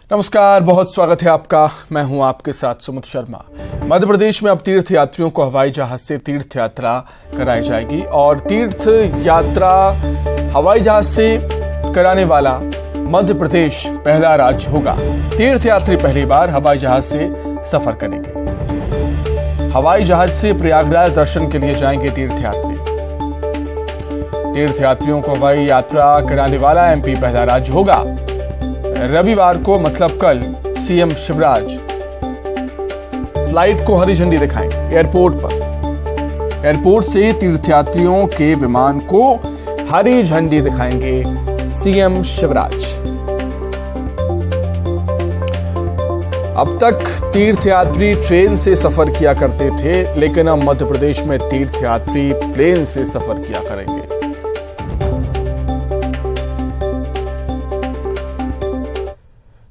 नमस्कार, बहुत स्वागत है आपका। मैं हूं आपके साथ सुमित शर्मा। मध्य प्रदेश में अब तीर्थ यात्रियों को हवाई जहाज से तीर्थ यात्रा कराई जाएगी और तीर्थ यात्रा हवाई जहाज से कराने वाला मध्य प्रदेश पहला राज्य होगा। तीर्थ यात्री पहली बार हवाई जहाज से सफर करेंगे। हवाई जहाज से प्रयागराज दर्शन के लिए जाएंगे तीर्थयात्री। तीर्थयात्रियों को हवाई यात्रा कराने वाला एमपी पहला राज्य होगा। रविवार को मतलब कल सीएम शिवराज फ्लाइट को हरी झंडी दिखाएंगे। एयरपोर्ट से तीर्थयात्रियों के विमान को हरी झंडी दिखाएंगे सीएम शिवराज। अब तक तीर्थयात्री ट्रेन से सफर किया करते थे, लेकिन अब मध्य प्रदेश में तीर्थयात्री प्लेन से सफर किया करेंगे।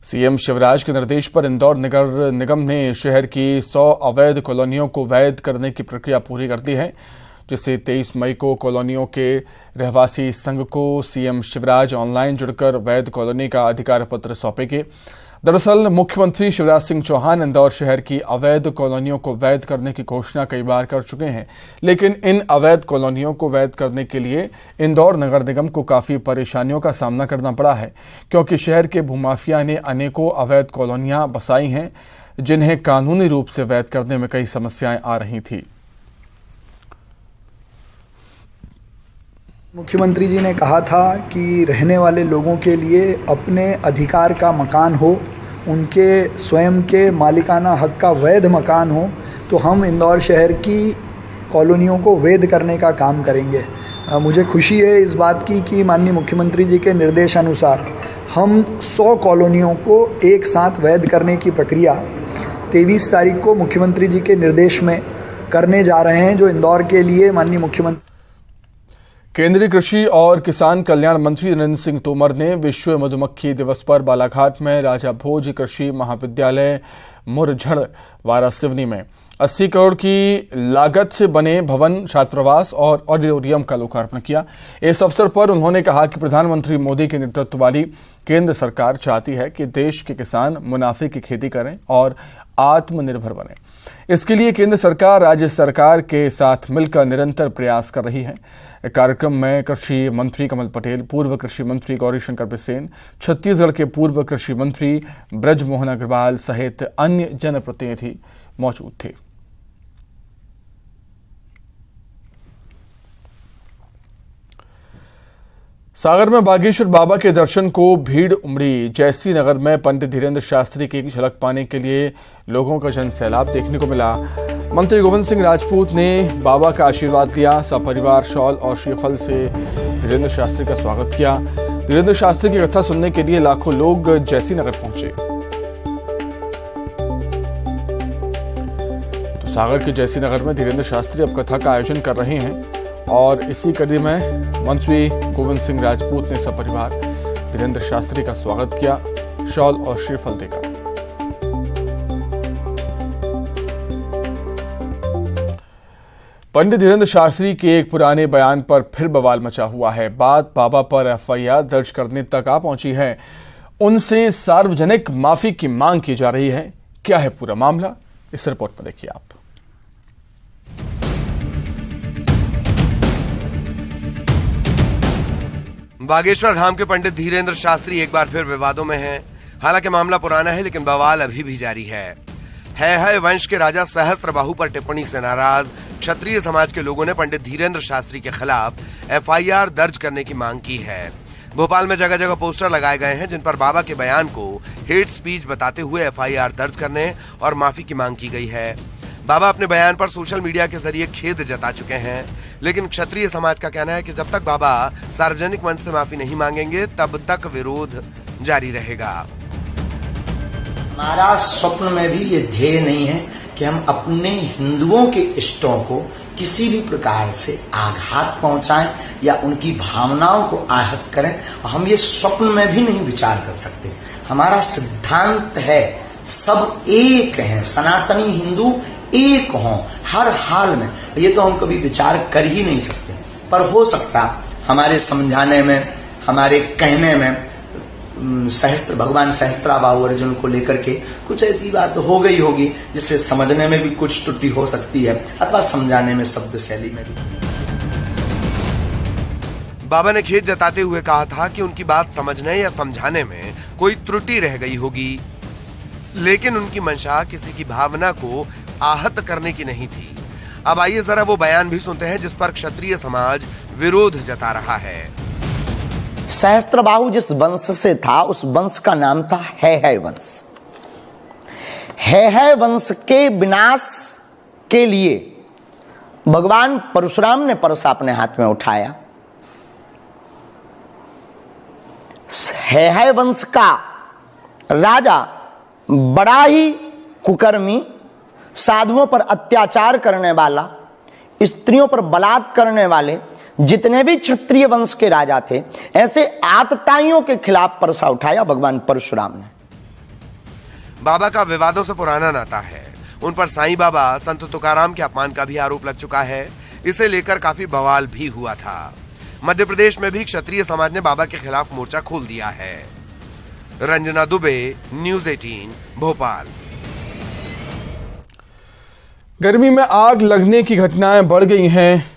सीएम शिवराज के निर्देश पर इंदौर नगर निगम ने शहर की 100 अवैध कॉलोनियों को वैध करने की प्रक्रिया पूरी कर दी है, जिससे 23 मई को कॉलोनियों के रहवासी संघ को सीएम शिवराज ऑनलाइन जुड़कर वैध कॉलोनी का अधिकार पत्र सौंपेंगे। दरअसल मुख्यमंत्री शिवराज सिंह चौहान इंदौर शहर की अवैध कॉलोनियों को वैध करने की घोषणा कई बार कर चुके हैं, लेकिन इन अवैध कॉलोनियों को वैध करने के लिए इंदौर नगर निगम को काफी परेशानियों का सामना करना पड़ा है, क्योंकि शहर के भूमाफिया ने अनेकों अवैध कॉलोनियां बसाई हैं, जिन्हें कानूनी रूप से वैध करने में कई समस्याएं आ रही थी। मुख्यमंत्री जी ने कहा था कि रहने वाले लोगों के लिए अपने अधिकार का मकान हो, उनके स्वयं के मालिकाना हक का वैध मकान हो, तो हम इंदौर शहर की कॉलोनियों को वैध करने का काम करेंगे। मुझे खुशी है इस बात की कि माननीय मुख्यमंत्री जी के निर्देशानुसार हम 100 कॉलोनियों को एक साथ वैध करने की प्रक्रिया 23 तारीख को मुख्यमंत्री जी के निर्देश में करने जा रहे हैं, जो इंदौर के लिए माननीय मुख्यमंत्री। केंद्रीय कृषि और किसान कल्याण मंत्री नरेंद्र सिंह तोमर ने विश्व मधुमक्खी दिवस पर बालाघाट में राजा भोज कृषि महाविद्यालय मुरझड़ वारासिवनी में 80 करोड़ की लागत से बने भवन, छात्रावास और ऑडिटोरियम का लोकार्पण किया। इस अवसर पर उन्होंने कहा कि प्रधानमंत्री मोदी के नेतृत्व वाली केंद्र सरकार चाहती है कि देश के किसान मुनाफे की खेती करें और आत्मनिर्भर बने। इसके लिए केंद्र सरकार राज्य सरकार के साथ मिलकर निरंतर प्रयास कर रही है। कार्यक्रम में कृषि मंत्री कमल पटेल, पूर्व कृषि मंत्री गौरीशंकर बिसेन, छत्तीसगढ़ के पूर्व कृषि मंत्री ब्रजमोहन अग्रवाल सहित अन्य जनप्रतिनिधि मौजूद थे। सागर में बागेश्वर बाबा के दर्शन को भीड़ उमड़ी। जैसी नगर में पंडित धीरेन्द्र शास्त्री की झलक पाने के लिए लोगों का जनसैलाब देखने को मिला। मंत्री गोविंद सिंह राजपूत ने बाबा का आशीर्वाद लिया। सपरिवार शॉल और श्रीफल से धीरेन्द्र शास्त्री का स्वागत किया। धीरेन्द्र शास्त्री की कथा सुनने के लिए लाखों लोग जैसी नगर पहुंचे। तो सागर के जैसी नगर में धीरेन्द्र शास्त्री अब कथा का आयोजन कर रहे हैं और इसी कड़ी में मंत्री गोविंद सिंह राजपूत ने सपरिवार धीरेन्द्र शास्त्री का स्वागत किया, शॉल और श्रीफल देकर। पंडित धीरेन्द्र शास्त्री के एक पुराने बयान पर फिर बवाल मचा हुआ है। बात बाबा पर एफआईआर दर्ज करने तक आ पहुंची है। उनसे सार्वजनिक माफी की मांग की जा रही है। क्या है पूरा मामला, इस रिपोर्ट में देखिए आप। बागेश्वर धाम के पंडित धीरेन्द्र शास्त्री एक बार फिर विवादों में हैं। हालांकि मामला पुराना है, लेकिन बवाल अभी भी जारी है वंश के राजा सहस्त्रबाहु पर टिप्पणी से नाराज क्षत्रिय समाज के लोगों ने पंडित धीरेन्द्र शास्त्री के खिलाफ एफआईआर दर्ज करने की मांग की है। भोपाल में जगह जगह पोस्टर लगाए गए हैं, जिन पर बाबा के बयान को हेट स्पीच बताते हुए एफआईआर दर्ज करने और माफी की मांग की गई है। बाबा अपने बयान पर सोशल मीडिया के जरिए खेद जता चुके हैं, लेकिन क्षत्रिय समाज का कहना है कि जब तक बाबा सार्वजनिक मंच से माफी नहीं मांगेंगे, तब तक विरोध जारी रहेगा। हमारा स्वप्न में भी ये ध्येय नहीं है कि हम अपने हिंदुओं के इष्टों को किसी भी प्रकार से आघात पहुंचाएं या उनकी भावनाओं को आहत करें। हम ये स्वप्न में भी नहीं विचार कर सकते। हमारा सिद्धांत है सब एक हैं, सनातनी हिंदू एक हों हर हाल में। ये तो हम कभी विचार कर ही नहीं सकते, पर हो सकता हमारे समझाने में, हमारे कहने में भगवान सहस्त्राबाहु अर्जुन को लेकर के कुछ ऐसी बात हो गई होगी जिससे समझने में भी कुछ त्रुटि हो सकती है अथवा समझाने में शब्द शैली में भी। बाबा ने खेद जताते हुए कहा था कि उनकी बात समझने या समझाने में कोई त्रुटि रह गई होगी, लेकिन उनकी मंशा किसी की भावना को आहत करने की नहीं थी। अब आइए जरा वो बयान भी सुनते हैं जिस पर क्षत्रिय समाज विरोध जता रहा है। सहस्त्रबाहु जिस वंश से था उस वंश का नाम था है वंश। है वंश के विनाश के लिए भगवान परशुराम ने परशा अपने हाथ में उठाया। है वंश का राजा बड़ा ही कुकर्मी, साधुओं पर अत्याचार करने वाला, स्त्रियों पर बलात्कार करने वाले जितने भी क्षत्रिय वंश के राजा थे, ऐसे आतताइयों के खिलाफ परसा उठाया भगवान परशुराम ने। बाबा का विवादों से पुराना नाता है। उन पर साईं बाबा, संत तुकाराम के अपमान का भी आरोप लग चुका है। इसे लेकर काफी बवाल भी हुआ था। मध्य प्रदेश में भी क्षत्रिय समाज ने बाबा के खिलाफ मोर्चा खोल दिया है। रंजना दुबे, न्यूज़ 18, भोपाल। गर्मी में आग लगने की घटनाएं बढ़ गई हैं।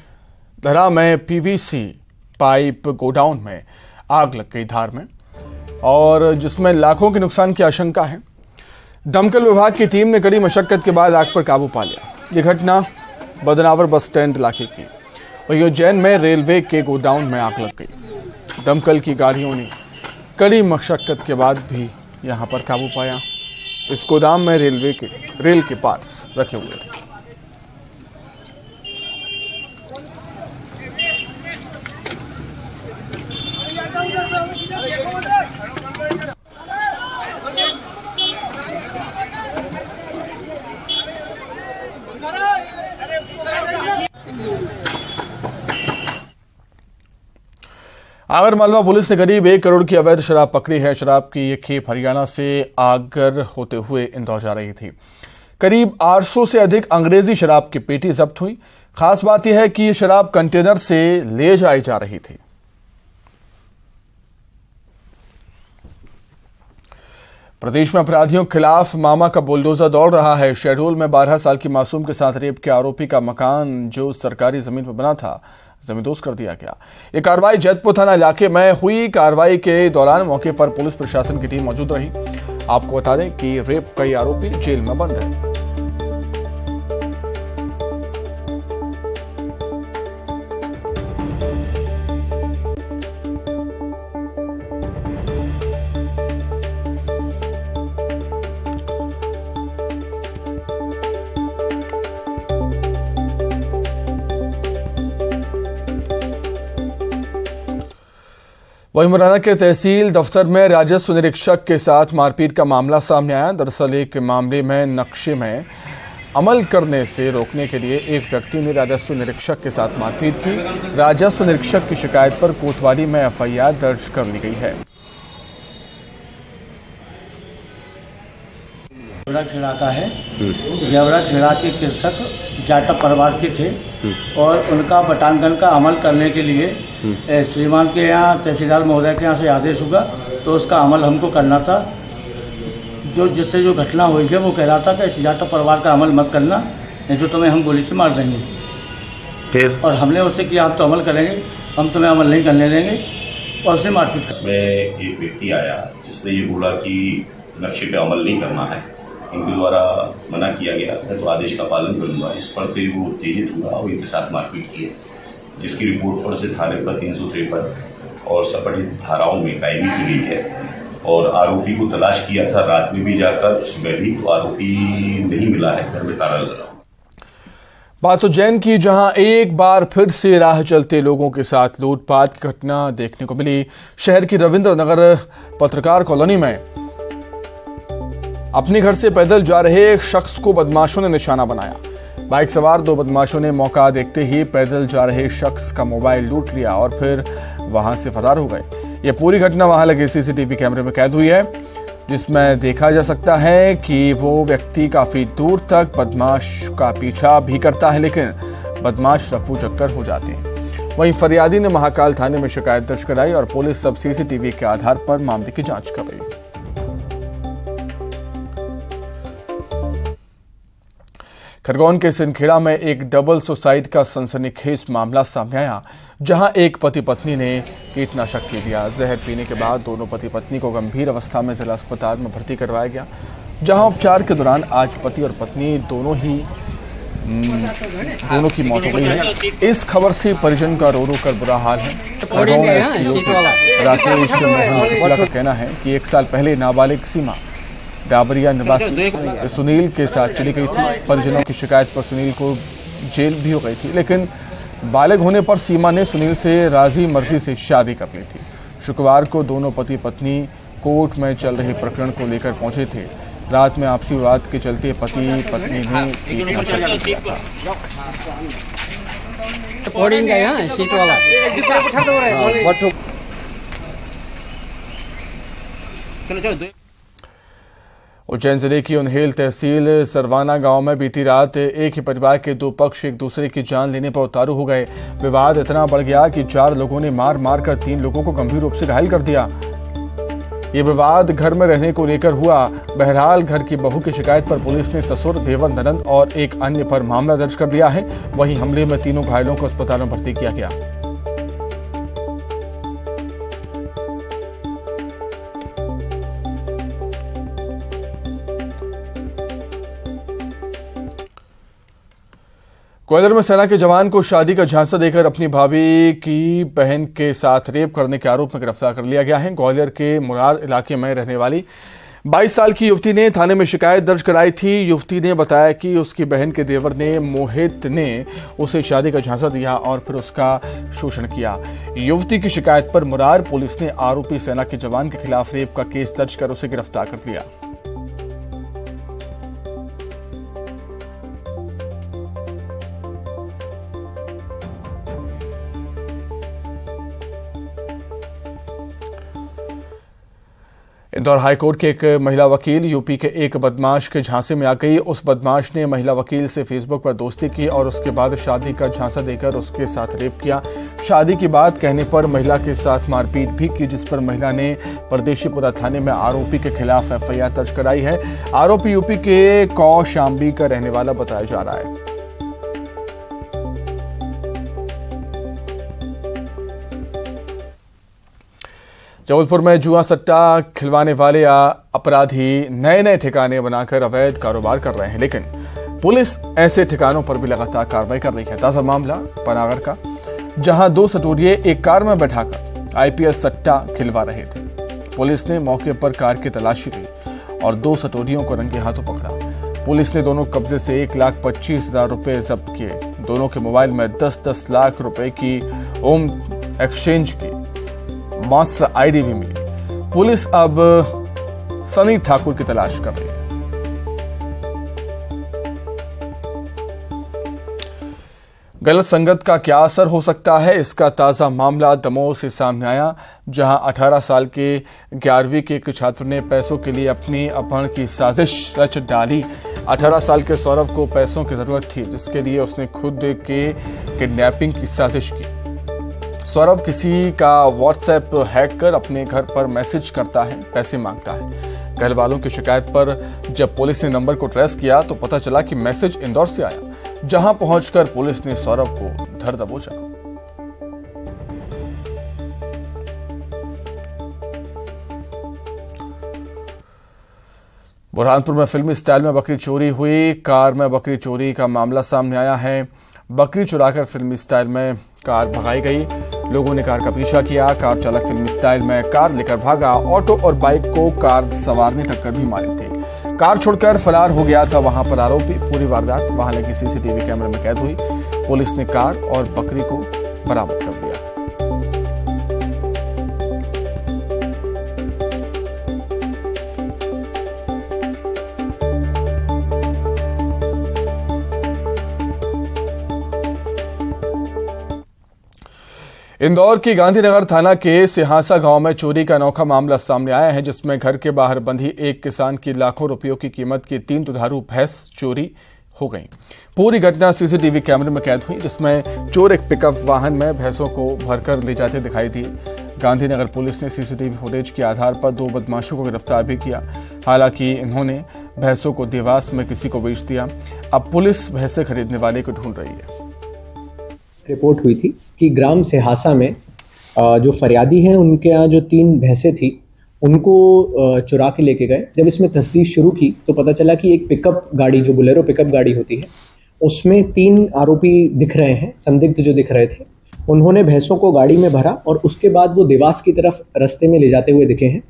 धरा में पीवीसी पाइप गोडाउन में आग लग गई धार में, और जिसमें लाखों के नुकसान की आशंका है। दमकल विभाग की टीम ने कड़ी मशक्कत के बाद आग पर काबू पा लिया। ये घटना बदनावर बस स्टैंड इलाके की। वहीं उज्जैन में रेलवे के गोडाउन में आग लग गई। दमकल की गाड़ियों ने कड़ी मशक्कत के बाद भी यहां पर काबू पाया। इस गोदाम में रेल के पार्ट्स रखे हुए थे। आगरमालवा पुलिस ने करीब 1 करोड़ की अवैध शराब पकड़ी है। शराब की ये खेप हरियाणा से आगर होते हुए इंदौर जा रही थी। करीब 800 से अधिक अंग्रेजी शराब की पेटी जब्त हुई। खास बात यह है कि ये शराब कंटेनर से ले जाई जा रही थी। प्रदेश में अपराधियों के खिलाफ मामा का बुलडोजर दौड़ रहा है। शहडोल में 12 साल की मासूम के साथ रेप के आरोपी का मकान जो सरकारी जमीन पर बना था, जमींदोज कर दिया गया। ये कार्रवाई जैतपुर थाना इलाके में हुई। कार्रवाई के दौरान मौके पर पुलिस प्रशासन की टीम मौजूद रही। आपको बता दें कि रेप का ये आरोपी जेल में बंद है। वहीं मुरैना के तहसील दफ्तर में राजस्व निरीक्षक के साथ मारपीट का मामला सामने आया। दरअसल एक मामले में नक्शे में अमल करने से रोकने के लिए एक व्यक्ति ने राजस्व निरीक्षक के साथ मारपीट की। राजस्व निरीक्षक की शिकायत पर कोतवाली में एफआईआर दर्ज कर ली गई है। खेड़ा का है। जेवरा खेड़ा के कृषक जाटव परिवार के थे और उनका बटांगन का अमल करने के लिए श्रीमान के यहाँ तहसीलदार महोदय के यहाँ से आदेश हुआ, तो उसका अमल हमको करना था। जिससे जो घटना हुई है वो कह रहा था कि जाटव परिवार का अमल मत करना, नहीं तो तुम्हें हम गोली से मार देंगे। फिर और हमने उससे किया आप तो अमल करेंगे, हम तुम्हें अमल नहीं करने देंगे, और उससे मारपीट। इसमें एक व्यक्ति आया जिसने ये बोला कि नक्शे पे अमल नहीं करना है, इनके द्वारा मना किया गया है तो आदेश का पालन करूंगा। इस पर से वो उत्तेजित हुआ और इनके साथ मारपीट की, जिसकी रिपोर्ट पर से थाने पर 353 और संपठित धाराओं में कायमी की गई है। और आरोपी को तलाश किया था रात में भी जाकर, सुबह भी, तो आरोपी नहीं मिला है, घर में ताला लगा। बात उज्जैन की, जहां एक बार फिर से राह चलते लोगों के साथ लूटपाट की घटना देखने को मिली। शहर की रविंद्र नगर पत्रकार कॉलोनी में अपने घर से पैदल जा रहे एक शख्स को बदमाशों ने निशाना बनाया। बाइक सवार 2 बदमाशों ने मौका देखते ही पैदल जा रहे शख्स का मोबाइल लूट लिया और फिर वहां से फरार हो गए। यह पूरी घटना वहां लगे सीसीटीवी कैमरे में कैद हुई है, जिसमें देखा जा सकता है कि वो व्यक्ति काफी दूर तक बदमाश का पीछा भी करता है, लेकिन बदमाश रफू चक्कर हो जाते हैं। वहीं फरियादी ने महाकाल थाने में शिकायत दर्ज कराई और पुलिस अब सीसीटीवी के आधार पर मामले की जांच कर रही है। खरगोन के सिंदखेड़ा में एक डबल सुसाइड का सनसनीखेज मामला सामने आया, जहां एक पति पत्नी ने कीटनाशक पी लिया। जहर पीने के बाद दोनों पति पत्नी को गंभीर अवस्था में जिला अस्पताल में भर्ती करवाया गया, जहां उपचार के दौरान आज पति और पत्नी दोनों की मौत हो गई है। इस खबर से परिजन का रो रो कर बुरा हाल है। खरगोन राकेश मोहन शुक्ला का कहना है कि 1 साल पहले नाबालिग सीमा डाबरिया निवासी सुनील के साथ चली गई थी। परिजनों की शिकायत पर सुनील को जेल भी हो गई थी, लेकिन बालिग होने पर सीमा ने सुनील से राजी मर्जी से शादी कर ली थी। शुक्रवार को दोनों पति पत्नी कोर्ट में चल रहे प्रकरण को लेकर पहुंचे थे। रात में आपसी विवाद के चलते पति पत्नी ने कीटनाशक लिया था। उज्जैन जिले की उन्हेल तहसील सरवाना गांव में बीती रात एक ही परिवार के 2 पक्ष एक दूसरे की जान लेने पर उतारू हो गए। विवाद इतना बढ़ गया कि 4 लोगों ने मार मार कर 3 लोगों को गंभीर रूप से घायल कर दिया। ये विवाद घर में रहने को लेकर हुआ। बहरहाल घर की बहू की शिकायत पर पुलिस ने ससुर, देवर, ननंद और एक अन्य पर मामला दर्ज कर दिया है। वहीं हमले में 3 घायलों को अस्पताल में भर्ती किया गया। ग्वालियर में सेना के जवान को शादी का झांसा देकर अपनी भाभी की बहन के साथ रेप करने के आरोप में गिरफ्तार कर लिया गया है। ग्वालियर के मुरार इलाके में रहने वाली 22 साल की युवती ने थाने में शिकायत दर्ज कराई थी। युवती ने बताया कि उसकी बहन के देवर ने मोहित ने उसे शादी का झांसा दिया और फिर उसका शोषण किया। युवती की शिकायत पर मुरार पुलिस ने आरोपी सेना के जवान के खिलाफ रेप का केस दर्ज कर उसे गिरफ्तार कर लिया। इंदौर हाईकोर्ट के एक महिला वकील यूपी के एक बदमाश के झांसे में आ गई। उस बदमाश ने महिला वकील से फेसबुक पर दोस्ती की और उसके बाद शादी का झांसा देकर उसके साथ रेप किया। शादी की बात कहने पर महिला के साथ मारपीट भी की, जिस पर महिला ने परदेशीपुरा थाने में आरोपी के खिलाफ एफआईआर दर्ज कराई है। आरोपी यूपी के कौशांबी का रहने वाला बताया जा रहा है। जबलपुर में जुआ सट्टा खिलवाने वाले अपराधी नए नए ठिकाने बनाकर अवैध कारोबार कर रहे हैं, लेकिन पुलिस ऐसे ठिकानों पर भी लगातार कार्रवाई कर रही है। ताजा मामला पनागर का, जहां 2 सटोरिये एक कार में बैठाकर आईपीएस सट्टा खिलवा रहे थे। पुलिस ने मौके पर कार की तलाशी ली और 2 सटोरियों को रंगे हाथों पकड़ा। पुलिस ने दोनों कब्जे से 1,25,000 रुपए जब्त किए। दोनों के मोबाइल में 10-10 लाख रुपए की ओम एक्सचेंज की मास्टर आईडी भी मिली। पुलिस अब सनी ठाकुर की तलाश कर रही है। गलत संगत का क्या असर हो सकता है, इसका ताजा मामला दमोह से सामने आया, जहां 18 साल के 11वीं के एक छात्र ने पैसों के लिए अपनी अपहरण की साजिश रच डाली। 18 साल के सौरभ को पैसों की जरूरत थी, जिसके लिए उसने खुद के किडनैपिंग की साजिश की। सौरभ किसी का व्हाट्सएप हैक कर अपने घर पर मैसेज करता है, पैसे मांगता है। घर वालों की शिकायत पर जब पुलिस ने नंबर को ट्रेस किया तो पता चला कि मैसेज इंदौर से आया, जहां पहुंचकर पुलिस ने सौरभ को धर दबोचा। बुरहानपुर में फिल्मी स्टाइल में बकरी चोरी हुई। कार में बकरी चोरी का मामला सामने आया है। बकरी चुराकर फिल्मी स्टाइल में कार भगाई गई। लोगों ने कार का पीछा किया। कार चालक फिल्मी स्टाइल में कार लेकर भागा। ऑटो और बाइक को कार सवार ने टक्कर भी मारी थी। कार छोड़कर फरार हो गया था वहां पर आरोपी। पूरी वारदात वहां लगी सीसीटीवी कैमरे में कैद हुई। पुलिस ने कार और बकरी को बरामद कर दिया। इंदौर की गांधीनगर थाना के सिहासा गांव में चोरी का अनोखा मामला सामने आया है, जिसमें घर के बाहर बंधी एक किसान की लाखों रुपयों की कीमत की 3 दुधारू भैंस चोरी हो गई। पूरी घटना सीसीटीवी कैमरे में कैद हुई, जिसमें चोर एक पिकअप वाहन में भैंसों को भरकर ले जाते दिखाई दिए। गांधीनगर पुलिस ने सीसीटीवी फुटेज के आधार पर 2 बदमाशों को गिरफ्तार भी किया। हालांकि इन्होंने भैंसों को देवास में किसी को बेच दिया। अब पुलिस भैंसे खरीदने वाले को ढूंढ रही है। रिपोर्ट हुई थी कि ग्राम सेहासा में जो फरियादी हैं उनके यहाँ जो 3 भैंसें थी उनको चुरा के लेके गए। जब इसमें तफ्तीश शुरू की तो पता चला कि एक पिकअप गाड़ी, जो बोलेरो पिकअप गाड़ी होती है, उसमें 3 आरोपी दिख रहे हैं, संदिग्ध जो दिख रहे थे। उन्होंने भैंसों को गाड़ी में भरा और उसके बाद वो देवास की तरफ रास्ते में ले जाते हुए दिखे हैं।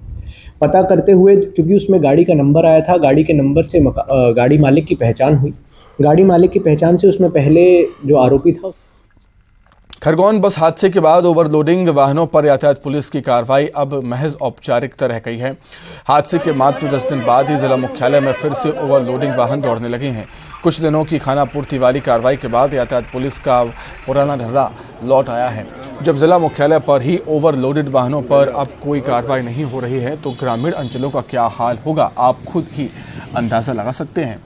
पता करते हुए, क्योंकि उसमें गाड़ी का नंबर आया था, गाड़ी के नंबर से गाड़ी मालिक की पहचान हुई। गाड़ी मालिक की पहचान से उसमें पहले जो आरोपी था। खरगोन बस हादसे के बाद ओवरलोडिंग वाहनों पर यातायात पुलिस की कार्रवाई अब महज औपचारिकता रह गई है। हादसे के मात्र 10 दिन बाद ही जिला मुख्यालय में फिर से ओवरलोडिंग वाहन दौड़ने लगे हैं। कुछ दिनों की खानापूर्ति वाली कार्रवाई के बाद यातायात पुलिस का पुराना ढर्रा लौट आया है। जब जिला मुख्यालय पर ही ओवरलोडेड वाहनों पर अब कोई कार्रवाई नहीं हो रही है तो ग्रामीण अंचलों का क्या हाल होगा, आप खुद ही अंदाजा लगा सकते हैं।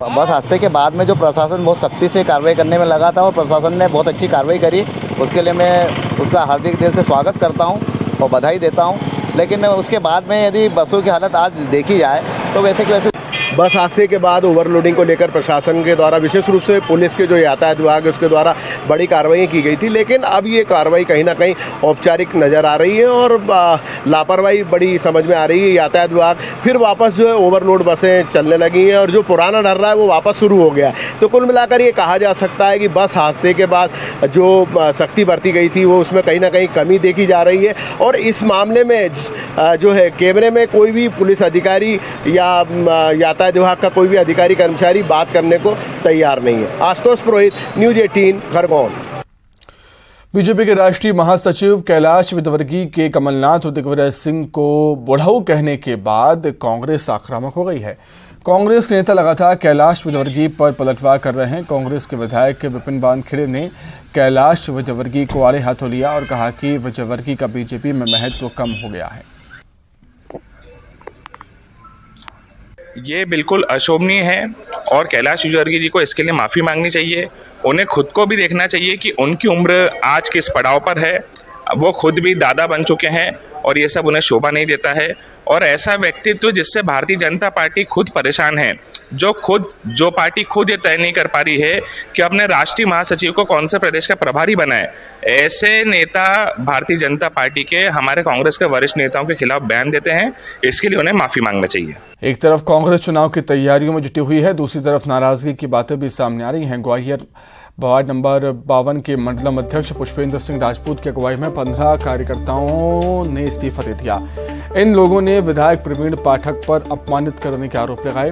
बस हादसे के बाद में जो प्रशासन बहुत सख्ती से कार्रवाई करने में लगा था और प्रशासन ने बहुत अच्छी कार्रवाई करी, उसके लिए मैं उसका हार्दिक दिल से स्वागत करता हूं और बधाई देता हूं। लेकिन उसके बाद में यदि बसों की हालत आज देखी जाए तो वैसे की वैसे बस हादसे के बाद ओवरलोडिंग को लेकर प्रशासन के द्वारा, विशेष रूप से पुलिस के जो यातायात विभाग है उसके द्वारा बड़ी कार्रवाई की गई थी। लेकिन अब ये कार्रवाई कहीं ना कहीं औपचारिक नज़र आ रही है और लापरवाही बड़ी समझ में आ रही है। यातायात विभाग फिर वापस जो है ओवरलोड बसें चलने लगी हैं और जो पुराना डर रहा है वो वापस शुरू हो गया है। तो कुल मिलाकर ये कहा जा सकता है कि बस हादसे के बाद जो सख्ती बरती गई थी वो उसमें कहीं ना कहीं कमी देखी जा रही है। और इस मामले में जो है कैमरे में कोई भी पुलिस अधिकारी या यातायात विभाग का कोई भी अधिकारी कर्मचारी बात करने को तैयार नहीं है। आशुतोष पुरोहित, न्यूज़ 18 खरगोन। बीजेपी के राष्ट्रीय महासचिव कैलाश विजयवर्गीय के कमलनाथ और दिग्विजय सिंह को बुढ़ऊ कहने के बाद कांग्रेस आक्रामक हो गई है। कांग्रेस के नेता लगातार कैलाश विजयवर्गीय पर पलटवार कर रहे हैं। कांग्रेस के विधायक विपिन वानखेड़े ने कैलाश विजयवर्गीय को आड़े हाथों लिया और कहा कि विजयवर्गीय का बीजेपी में महत्व कम हो गया है। ये बिल्कुल अशोभनीय है और कैलाश विजयवर्गीय जी को इसके लिए माफ़ी मांगनी चाहिए। उन्हें खुद को भी देखना चाहिए कि उनकी उम्र आज किस पड़ाव पर है। वो खुद भी दादा बन चुके हैं और ये सब उन्हें शोभा नहीं देता है। और ऐसा व्यक्तित्व जिससे भारतीय जनता पार्टी खुद परेशान है, जो पार्टी खुद ये तय नहीं कर पा रही है कि अपने राष्ट्रीय महासचिव को कौन से प्रदेश का प्रभारी बनाए, ऐसे नेता भारतीय जनता पार्टी के, हमारे कांग्रेस के वरिष्ठ नेताओं के खिलाफ बयान देते हैं। इसके लिए उन्हें माफी मांगना चाहिए। एक तरफ कांग्रेस चुनाव की तैयारियों में जुटी हुई है, दूसरी तरफ नाराजगी की बातें भी सामने आ रही हैं। ग्वालियर वार्ड नंबर 52 के मंडलम अध्यक्ष पुष्पेंद्र सिंह राजपूत की अगुवाई में 15 कार्यकर्ताओं ने इस्तीफा दे दिया। इन लोगों ने विधायक प्रवीण पाठक पर अपमानित करने के आरोप लगाए।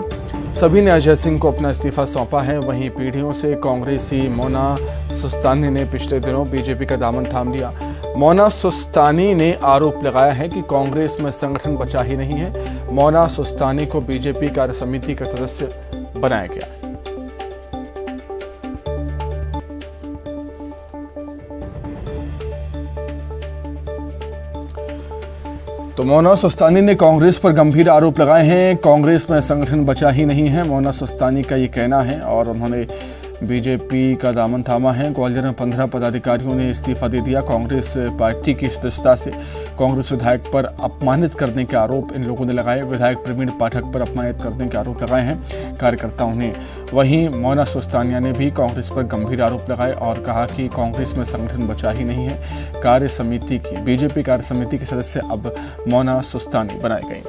सभी ने अजय सिंह को अपना इस्तीफा सौंपा है। वहीं पीढ़ियों से कांग्रेसी मोना सुस्तानी ने पिछले दिनों बीजेपी का दामन थाम लिया। मोना सुस्तानी ने आरोप लगाया है कि कांग्रेस में संगठन बचा ही नहीं है। मोना सुस्तानी को बीजेपी कार्य समिति का सदस्य बनाया गया है। तो मोना सुस्तानी ने कांग्रेस पर गंभीर आरोप लगाए हैं। कांग्रेस में संगठन बचा ही नहीं है, मोना सुस्तानी का ये कहना है और उन्होंने बीजेपी का दामन थामा है। ग्वालियर में 15 पदाधिकारियों ने इस्तीफा दे दिया। कांग्रेस पार्टी की सदस्यता से कांग्रेस विधायक पर अपमानित करने के आरोप इन लोगों ने लगाए। विधायक प्रवीण पाठक पर अपमानित करने के आरोप लगाए हैं कार्यकर्ताओं ने। वहीं मोना सुस्तानिया ने भी कांग्रेस पर गंभीर आरोप लगाए और कहा कि कांग्रेस में संगठन बचा ही नहीं है। कार्य समिति की बीजेपी कार्य समिति के सदस्य अब मोना सुस्तानी बनाए गए।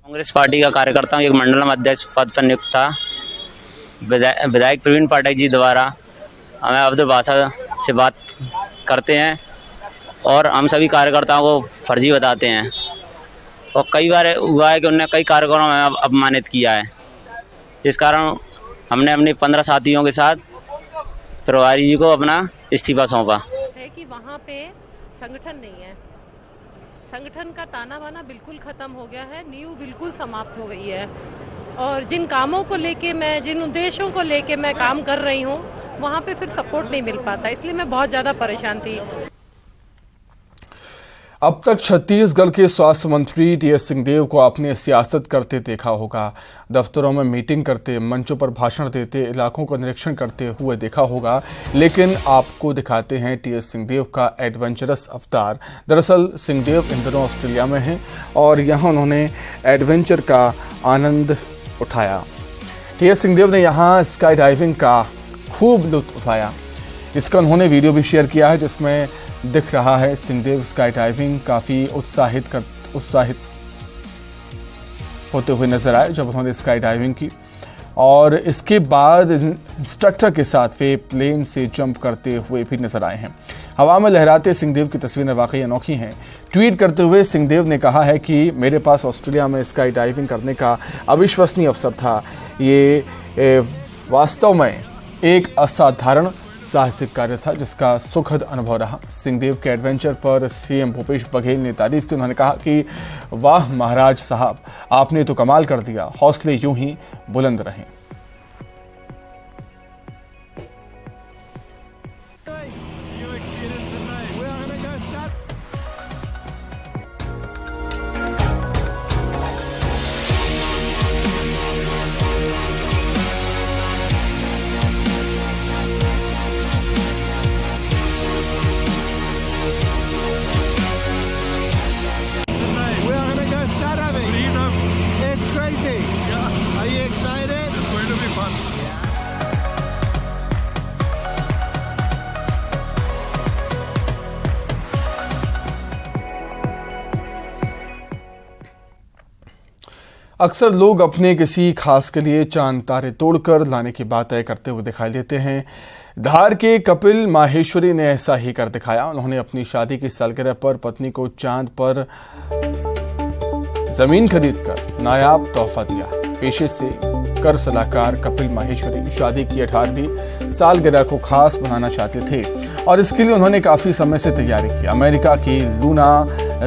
कांग्रेस पार्टी का कार्यकर्ता हूँ, एक मंडलम अध्यक्ष पद पर नियुक्त था। विधायक प्रवीण पाठक जी द्वारा हमें अवध भाषा से बात करते हैं और हम सभी कार्यकर्ताओं को फर्जी बताते हैं। और कई बार हुआ है कि उन्होंने कई कार्यकर्ताओं में अपमानित किया है, जिस कारण हमने अपने 15 साथियों के साथ प्रभारी जी को अपना इस्तीफा सौंपा है कि वहाँ पे संगठन नहीं है। संगठन का ताना बाना बिल्कुल खत्म हो गया है, नींव बिल्कुल समाप्त हो गई है। और जिन कामों को लेके मैं, जिन उद्देश्यों को लेके मैं काम कर रही हूँ, वहाँ पे फिर सपोर्ट नहीं मिल पाता, इसलिए मैं बहुत ज़्यादा परेशान थी। अब तक छत्तीसगढ़ के स्वास्थ्य मंत्री टीएस सिंहदेव को आपने सियासत करते देखा होगा, दफ्तरों में मीटिंग करते, मंचों पर भाषण देते, इलाकों का निरीक्षण करते हुए देखा होगा। लेकिन आपको दिखाते हैं टीएस सिंहदेव का एडवेंचरस अवतार। दरअसल सिंहदेव इन दिनों ऑस्ट्रेलिया में हैं और यहाँ उन्होंने एडवेंचर का आनंद उठाया। टीएस सिंहदेव ने यहाँ स्काई डाइविंग का खूब लुत्फ उठाया। इसका उन्होंने वीडियो भी शेयर किया है जिसमें दिख रहा है सिंहदेव स्काई डाइविंग काफी उत्साहित होते हुए नजर आए जब उन्होंने स्काई डाइविंग की, और इसके बाद इंस्ट्रक्टर के साथ वे प्लेन से जंप करते हुए भी नजर आए हैं। हवा में लहराते सिंहदेव की तस्वीरें वाकई अनोखी हैं। ट्वीट करते हुए सिंहदेव ने कहा है कि मेरे पास ऑस्ट्रेलिया में स्काई डाइविंग करने का अविश्वसनीय अवसर था। ये वास्तव में एक असाधारण साहसिक कार्य था जिसका सुखद अनुभव रहा। सिंहदेव के एडवेंचर पर सीएम भूपेश बघेल ने तारीफ की। उन्होंने कहा कि वाह महाराज साहब, आपने तो कमाल कर दिया, हौसले यूं ही बुलंद रहें। अक्सर लोग अपने किसी खास के लिए चांद तारे तोड़कर लाने की बात तय करते हुए दिखाई देते हैं। धार के कपिल माहेश्वरी ने ऐसा ही कर दिखाया। उन्होंने अपनी शादी की सालगिरह पर पत्नी को चांद पर जमीन खरीदकर नायाब तोहफा दिया। पेशे से कर सलाहकार कपिल माहेश्वरी शादी की 18वीं सालगिरह को खास बनाना चाहते थे और इसके लिए उन्होंने काफी समय से तैयारी की। अमेरिका की लूना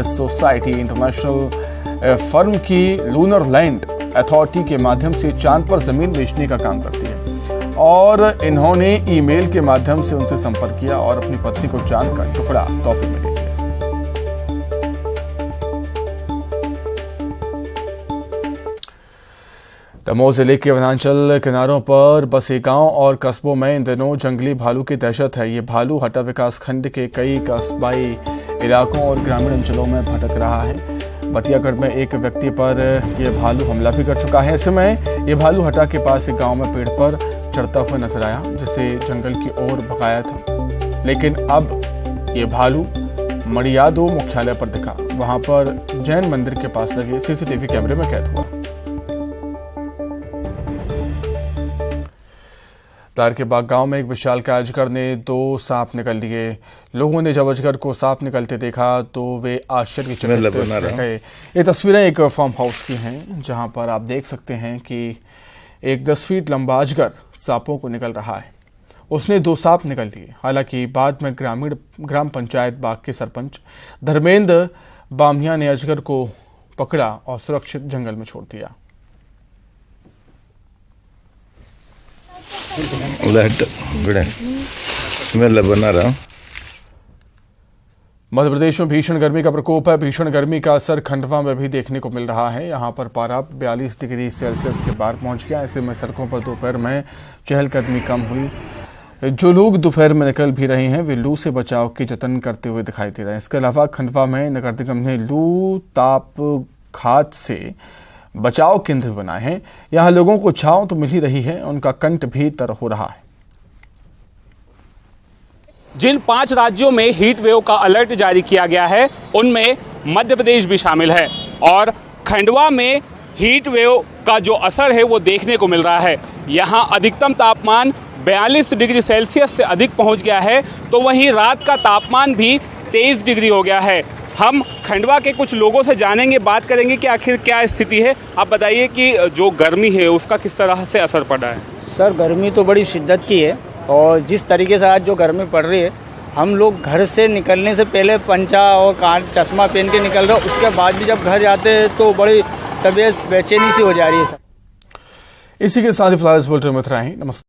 सोसाइटी इंटरनेशनल फर्म की लूनर लैंड अथॉरिटी के माध्यम से चांद पर जमीन बेचने का काम करती है और इन्होंने ईमेल के माध्यम से उनसे संपर्क किया और अपनी पत्नी को चांद का टुकड़ा तोहफे में दे दिया। दमोह जिले के वनांचल किनारों पर बसे गांव और कस्बों में इन दिनों जंगली भालू की दहशत है। ये भालू हटा विकास खंड के कई कस्बाई इलाकों और ग्रामीण अंचलों में भटक रहा है। बटियागढ़ में एक व्यक्ति पर यह भालू हमला भी कर चुका है। ऐसे में यह भालू हटा के पास एक गांव में पेड़ पर चढ़ता हुआ नजर आया जिसे जंगल की ओर भगाया था, लेकिन अब यह भालू मड़ियादो मुख्यालय पर दिखा। वहां पर जैन मंदिर के पास लगे सीसीटीवी कैमरे में कैद हुआ। तार के बाग गांव में एक विशालकाय अजगर ने 2 सांप निकल लिए। लोगों ने जब अजगर को सांप निकलते देखा तो वे आश्चर्यचकित रह गए। ये तस्वीरें एक फार्म हाउस की हैं जहां पर आप देख सकते हैं कि एक 10 फीट लंबा अजगर सांपों को निकल रहा है। उसने 2 सांप निकल लिए। हालांकि बाद में ग्राम पंचायत बाग के सरपंच धर्मेंद्र बामिया ने अजगर को पकड़ा और सुरक्षित जंगल में छोड़ दिया। मध्य प्रदेश में भीषण गर्मी का प्रकोप है। भीषण गर्मी का असर खंडवा में भी देखने को मिल रहा है। यहाँ पर पारा 42 डिग्री सेल्सियस के पार पहुंच गया। ऐसे में सड़कों पर दोपहर में चहलकदमी कम हुई। जो लोग दोपहर में निकल भी रहे हैं वे लू से बचाव के जतन करते हुए दिखाई दे रहे हैं। इसके अलावा खंडवा में नगर निगम ने लू ताप घात से बचाव केंद्र बनाए हैं। यहाँ लोगों को छांव तो मिल ही रही है, उनका कंठ भी तर हो रहा है। जिन 5 राज्यों में हीट वेव का अलर्ट जारी किया गया है उनमें मध्य प्रदेश भी शामिल है और खंडवा में हीट वेव का जो असर है वो देखने को मिल रहा है। यहाँ अधिकतम तापमान 42 डिग्री सेल्सियस से अधिक पहुँच गया है तो वहीं रात का तापमान भी 23 डिग्री हो गया है। हम खंडवा के कुछ लोगों से जानेंगे, बात करेंगे कि आखिर क्या स्थिति है। आप बताइए कि जो गर्मी है उसका किस तरह से असर पड़ा है। सर गर्मी तो बड़ी शिद्दत की है और जिस तरीके से आज जो गर्मी पड़ रही है, हम लोग घर से निकलने से पहले पंचा और कान चश्मा पहन के निकल रहे, उसके बाद भी जब घर जाते हैं तो बड़ी तबीयत बेचैनी सी हो जा रही है सर। इसी के साथ ही फिलहाल इस बुलेटिन में इतना ही। नमस्कार।